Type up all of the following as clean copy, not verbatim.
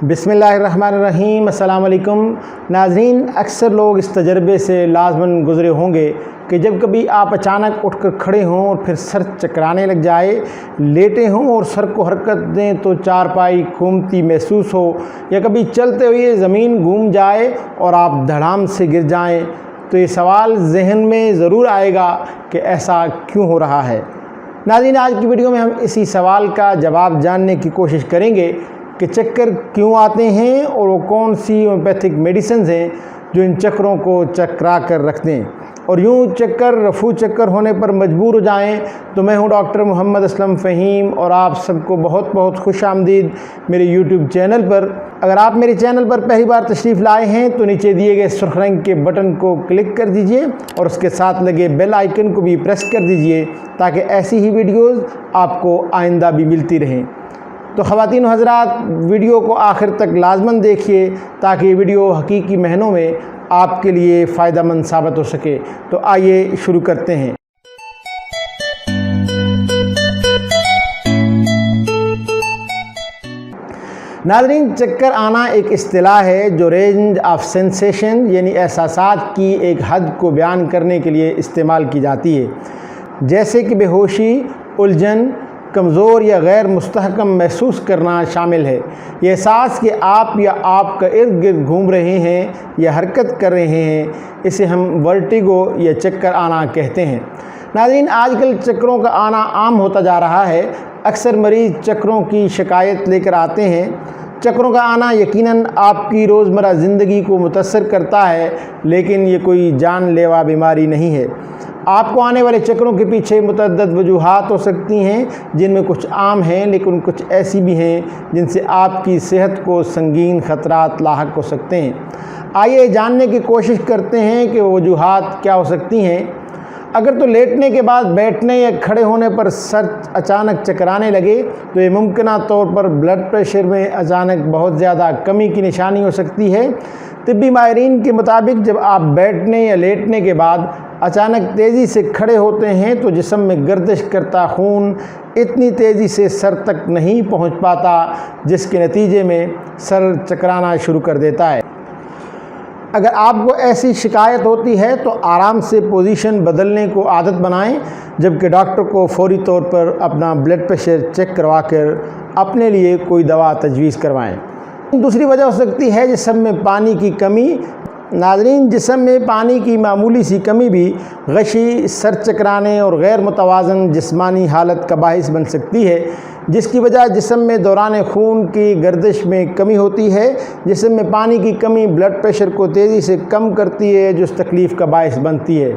बिस्मिल्लाहिर्रहमानिर्रहीम। अस्सलाम वालेकुम नाज़रीन, अक्सर लोग इस तजर्बे से लाज़मन गुज़रे होंगे कि जब कभी आप अचानक उठकर खड़े हों और फिर सर चकराने लग जाए, लेटे हों और सर को हरकत दें तो चारपाई घूमती महसूस हो, या कभी चलते हुए ज़मीन घूम जाए और आप धड़ाम से गिर जाएं, तो ये सवाल जहन में ज़रूर आएगा कि ऐसा क्यों हो रहा है। नाज़रीन, आज की वीडियो में हम इसी सवाल का जवाब जानने की कोशिश करेंगे कि चक्कर क्यों आते हैं और वो कौन सी होम्योपैथिक मेडिसिन हैं जो इन चक्करों को चकरा कर रखते हैं और यूँ रफू चक्कर होने पर मजबूर हो जाएं। तो मैं हूँ डॉक्टर मोहम्मद असलम फ़हीम और आप सबको बहुत बहुत खुश आमदीद मेरे यूट्यूब चैनल पर। अगर आप मेरे चैनल पर पहली बार तशरीफ़ लाए हैं तो नीचे दिए गए सुर्ख रंग के बटन को क्लिक कर दीजिए और उसके साथ लगे बेल आइकन को भी प्रेस कर दीजिए ताकि ऐसी ही वीडियोज़ आपको आइंदा भी मिलती रहें। तो ख़वातीन व हज़रात, वीडियो को आखिर तक लाजमन देखिए ताकि वीडियो हकीकी मायनों में आपके लिए फ़ायदेमंद साबित हो सके। तो आइए शुरू करते हैं। नाज़रीन, चक्कर आना एक इस्तिलाह है जो रेंज ऑफ सेंसेशन यानी एहसासात की एक हद को बयान करने के लिए इस्तेमाल की जाती है, जैसे कि बेहोशी, उलझन, कमज़ोर या गैर मुस्तहकम महसूस करना शामिल है। ये एहसास कि आप या आपका इर्द गिर्द घूम रहे हैं या हरकत कर रहे हैं, इसे हम वर्टिगो या चक्कर आना कहते हैं। नाज़रीन, आजकल चक्करों का आना आम होता जा रहा है। अक्सर मरीज़ चक्करों की शिकायत लेकर आते हैं। चक्करों का आना यकीनन आपकी रोज़मर्रा ज़िंदगी को मुतासर करता है, लेकिन ये कोई जानलेवा बीमारी नहीं है। आपको आने वाले चक्करों के पीछे मुतअद्दिद वजूहात हो सकती हैं, जिनमें कुछ आम हैं लेकिन कुछ ऐसी भी हैं जिनसे आपकी सेहत को संगीन ख़तरात लाहक हो सकते हैं। आइए जानने की कोशिश करते हैं कि वो वजूहात क्या हो सकती हैं। अगर तो लेटने के बाद बैठने या खड़े होने पर सर अचानक चकराने लगे तो ये मुमकिन तौर पर ब्लड प्रेशर में अचानक बहुत ज़्यादा कमी की निशानी हो सकती है। तिब्बी माहिरीन के मुताबिक जब आप बैठने या लेटने के बाद अचानक तेज़ी से खड़े होते हैं तो जिस्म में गर्दिश करता खून इतनी तेज़ी से सर तक नहीं पहुंच पाता, जिसके नतीजे में सर चकराना शुरू कर देता है। अगर आपको ऐसी शिकायत होती है तो आराम से पोजीशन बदलने को आदत बनाएं, जबकि डॉक्टर को फौरी तौर पर अपना ब्लड प्रेशर चेक करवा कर अपने लिए कोई दवा तजवीज़ करवाएं। दूसरी वजह हो सकती है जिस्म में पानी की कमी। नाज़रीन, जिस्म में पानी की मामूली सी कमी भी गशी, सर चकराने और गैर मुतवाज़न जिस्मानी हालत का बाहिस बन सकती है, जिसकी वजह जिस्म में दौरान खून की गर्दिश में कमी होती है। जिस्म में पानी की कमी ब्लड प्रेशर को तेज़ी से कम करती है, जो इस तकलीफ़ का बाहिस बनती है।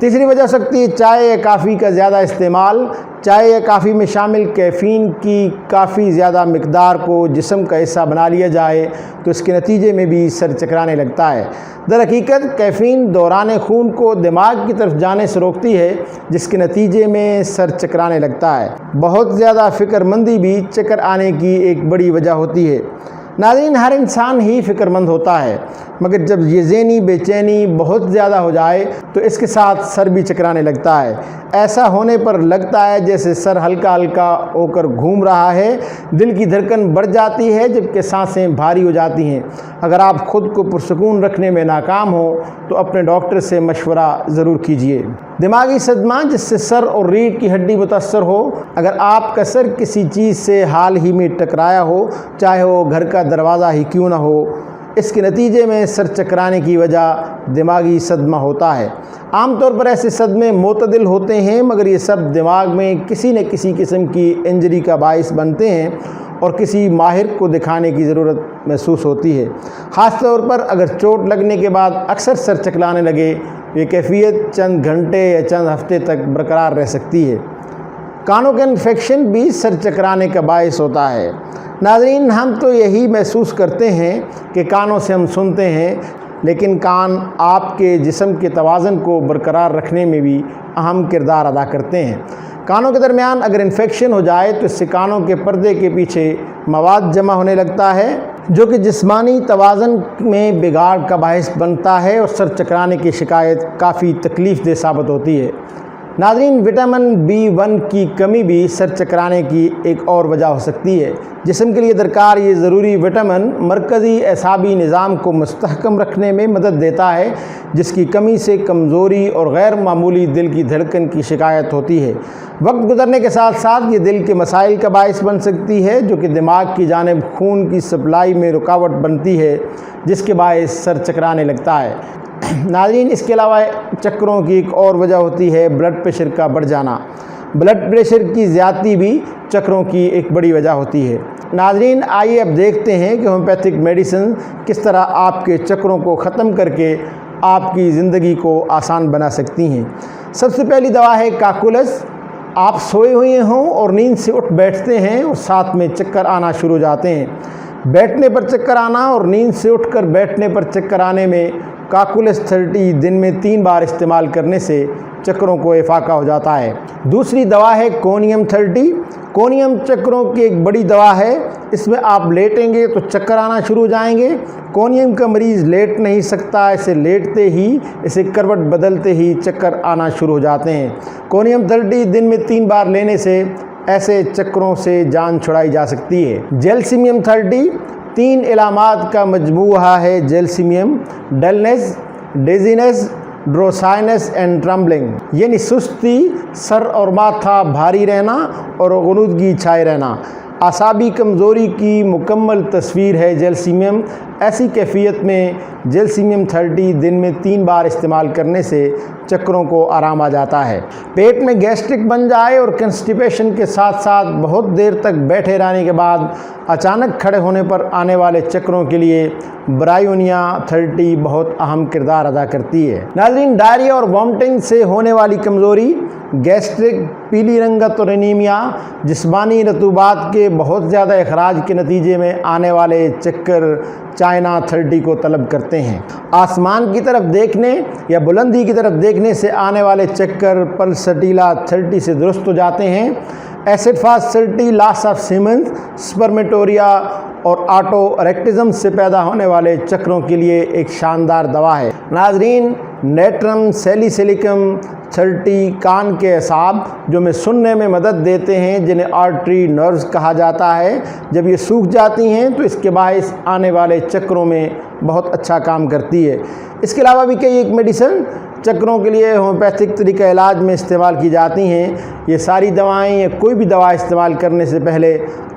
तीसरी वजह हो सकती है चाय या काफ़ी का ज़्यादा इस्तेमाल। चाय या काफ़ी में शामिल कैफ़ीन की काफ़ी ज़्यादा मिकदार को जिस्म का हिस्सा बना लिया जाए तो इसके नतीजे में भी सर चकराने लगता है। दरहकीकत कैफ़ीन दौरान खून को दिमाग की तरफ जाने से रोकती है, जिसके नतीजे में सर चकराने लगता है। बहुत ज़्यादा फ़िक्रमंदी भी चक्कर आने की एक बड़ी वजह होती है। नाज़रीन, हर इंसान ही फ़िक्रमंद होता है, मगर जब ये ज़हनी बेचैनी बहुत ज़्यादा हो जाए तो इसके साथ सर भी चकराने लगता है। ऐसा होने पर लगता है जैसे सर हल्का हल्का होकर घूम रहा है, दिल की धड़कन बढ़ जाती है जबकि सांसें भारी हो जाती हैं। अगर आप ख़ुद को पुरसकून रखने में नाकाम हो तो अपने डॉक्टर से मशवरा ज़रूर कीजिए। दिमागी सदमा जिससे सर और रीढ़ की हड्डी मुतासर हो। अगर आपका सर किसी चीज़ से हाल ही में टकराया हो, चाहे वो घर का दरवाज़ा ही क्यों ना हो, इसके नतीजे में सर चकराने की वजह दिमागी सदमा होता है। आमतौर पर ऐसे सदमे मोतदिल होते हैं, मगर ये सब दिमाग में किसी न किसी किस्म की इंजरी का बाइस बनते हैं और किसी माहिर को दिखाने की ज़रूरत महसूस होती है। ख़ास तौर पर अगर चोट लगने के बाद अक्सर सर चकराने लगे, ये कैफियत चंद घंटे या चंद हफ्ते तक बरकरार रह सकती है। कानों का इन्फेक्शन भी सर चकराने का बाइस होता है। नाज़रीन, हम तो यही महसूस करते हैं कि कानों से हम सुनते हैं, लेकिन कान आपके जिस्म के तवाज़न को बरकरार रखने में भी अहम किरदार अदा करते हैं। कानों के दरमियान अगर इन्फेक्शन हो जाए तो इससे कानों के पर्दे के पीछे मवाद जमा होने लगता है, जो कि जिस्मानी तवाज़न में बिगाड़ का बाहिस बनता है और सर चकराने की शिकायत काफ़ी तकलीफ़ दह साबित होती है। नाज़रीन, विटामिन B1 की कमी भी सर चकराने की एक और वजह हो सकती है। जिस्म के लिए दरकार ये ज़रूरी विटामिन मरकज़ी एसाबी निज़ाम को मुस्तहकम रखने में मदद देता है, जिसकी कमी से कमज़ोरी और गैर मामूली दिल की धड़कन की शिकायत होती है। वक्त गुजरने के साथ साथ ये दिल के मसाइल का बायस बन सकती है, जो कि दिमाग की जानिब खून की सप्लाई में रुकावट बनती है, जिसके बायस सर चकराने लगता है। नाज़रीन, इसके अलावा चक्करों की एक और वजह होती है ब्लड प्रेशर का बढ़ जाना। ब्लड प्रेशर की ज़्यादती भी चक्करों की एक बड़ी वजह होती है। नाज़रीन, आइए अब देखते हैं कि होम्योपैथिक मेडिसिन किस तरह आपके चक्करों को ख़त्म करके आपकी ज़िंदगी को आसान बना सकती हैं। सबसे पहली दवा है काकुलस। आप सोए हुए हों और नींद से उठ बैठते हैं और साथ में चक्कर आना शुरू हो जाते हैं। बैठने पर चक्कर आना और नींद से उठकर बैठने पर चक्कर आने में काकुलस 30 दिन में 3 बार इस्तेमाल करने से चक्करों को इफाका हो जाता है। दूसरी दवा है कोनियम 30। कोनियम चक्करों की एक बड़ी दवा है। इसमें आप लेटेंगे तो चक्कर आना शुरू हो जाएंगे। कोनियम का मरीज़ लेट नहीं सकता, इसे लेटते ही, इसे करवट बदलते ही चक्कर आना शुरू हो जाते हैं। कोनियम 30 दिन में 3 बार लेने से ऐसे चक्करों से जान छुड़ाई जा सकती है। जेलसीमियम 30 3 इलामात का मजमूआ है। Gelsemium dullness, dizziness, drowsiness and trembling, यानी सुस्ती, सर और माथा भारी रहना और गुनूदगी छाए रहना। आसाबी कमज़ोरी की मुकम्मल तस्वीर है जेलसीमियम। ऐसी कैफियत में जेलसीमियम 30 दिन में 3 बार इस्तेमाल करने से चक्करों को आराम आ जाता है। पेट में गैस्ट्रिक बन जाए और कंस्टिपेशन के साथ साथ बहुत देर तक बैठे रहने के बाद अचानक खड़े होने पर आने वाले चक्करों के लिए ब्रायोनिया 30 बहुत अहम किरदार अदा करती है। नाज़रीन, डायरिया और वॉमिटिंग से होने वाली कमज़ोरी, गैस्ट्रिक, पीली रंगत और एनीमिया, जिस्मानी रतूबात के बहुत ज़्यादा अखराज के नतीजे में आने वाले चक्कर चाइना 30 को तलब करते हैं। आसमान की तरफ देखने या बुलंदी की तरफ देखने से आने वाले चक्कर पल्सटीला 30 से दुरुस्त हो जाते हैं। Acid fast 30 loss of siemens, spermatorrhoea और ऑटो रेक्टिज्म से पैदा होने वाले चक्करों के लिए एक शानदार दवा है। नाज़रीन, नेट्रम सैलिसिलिकम 30 कान के असाब जो में सुनने में मदद देते हैं, जिन्हें आर्टरी नर्व्स कहा जाता है, जब ये सूख जाती हैं तो इसके बायस आने वाले चक्करों में बहुत अच्छा काम करती है। इसके अलावा भी कई एक मेडिसिन चक्करों के लिए होम्योपैथिक तरीका इलाज में इस्तेमाल की जाती हैं। ये सारी दवाएं या कोई भी दवा इस्तेमाल करने से पहले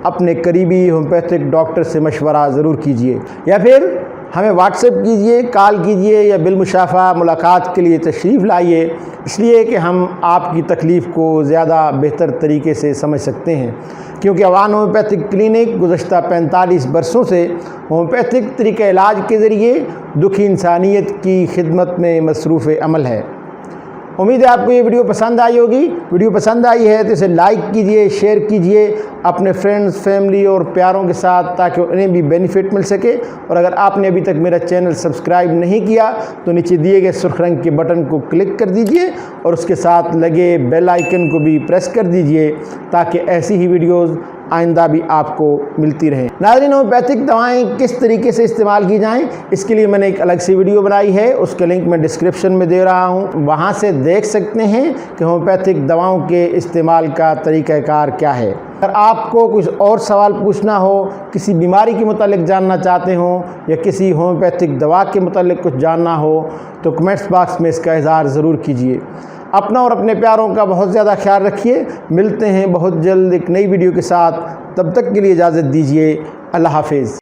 अपने करीबी होम्योपैथिक डॉक्टर से मशवरा ज़रूर कीजिए, या फिर हमें व्हाट्सएप कीजिए, कॉल कीजिए या बिलमुशाफा मुलाकात के लिए तशरीफ़ लाइए, इसलिए कि हम आपकी तकलीफ़ को ज़्यादा बेहतर तरीके से समझ सकते हैं। क्योंकि अवान होम्योपैथिक क्लिनिक गुज़श्ता 45 बरसों से होम्योपैथिक तरीक़ा इलाज के ज़रिए दुखी इंसानियत की खिदमत में मसरूफ़ अमल है। उम्मीद है आपको ये वीडियो पसंद आई होगी। वीडियो पसंद आई है तो इसे लाइक कीजिए, शेयर कीजिए अपने फ्रेंड्स, फैमिली और प्यारों के साथ, ताकि उन्हें भी बेनिफिट मिल सके। और अगर आपने अभी तक मेरा चैनल सब्सक्राइब नहीं किया तो नीचे दिए गए सुर्ख रंग के बटन को क्लिक कर दीजिए और उसके साथ लगे बेल आइकन को भी प्रेस कर दीजिए, ताकि ऐसी ही वीडियोज़ आइंदा भी आपको मिलती रहे। नाज़रीन, होम्योपैथिक दवाएं किस तरीके से इस्तेमाल की जाएं, इसके लिए मैंने एक अलग सी वीडियो बनाई है, उसका लिंक मैं डिस्क्रिप्शन में दे रहा हूं। वहां से देख सकते हैं कि होम्योपैथिक दवाओं के इस्तेमाल का तरीक़ाकार क्या है। अगर आपको कुछ और सवाल पूछना हो, किसी बीमारी के मुतालिक जानना चाहते हो या किसी होम्योपैथिक दवा के मुतालिक कुछ जानना हो तो कमेंट्स बॉक्स में इसका इज़हार ज़रूर कीजिए। अपना और अपने प्यारों का बहुत ज़्यादा ख्याल रखिए। मिलते हैं बहुत जल्द एक नई वीडियो के साथ। तब तक के लिए इजाज़त दीजिए। अल्लाह हाफिज़।